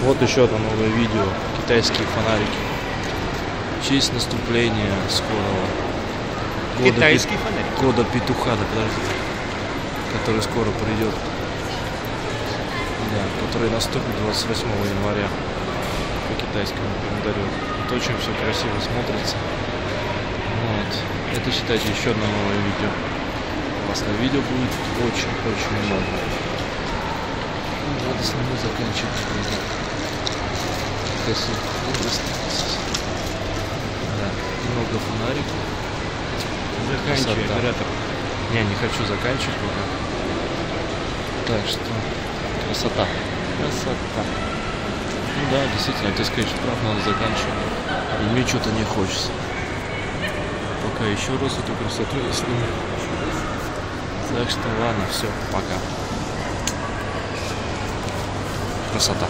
Вот еще одно новое видео. Китайские фонарики. В честь наступления скорого Китайский фонарик. года петуха, да, подожди, который скоро придет. Да, который наступит 28 января по китайскому календарю. Это очень все красиво смотрится. Вот. Это, считайте, еще одно новое видео. Классное видео будет очень-очень много. Надо с ними заканчивать. Красиво. Да, много фонариков. Заканчивай, оператор. Не хочу заканчивать пока. Так что красота. Красота. Ну да, действительно, ты скажешь, прав, надо заканчивать. И мне что-то не хочется. Пока еще раз эту красоту я сниму. Так что ладно, все, пока. Красота.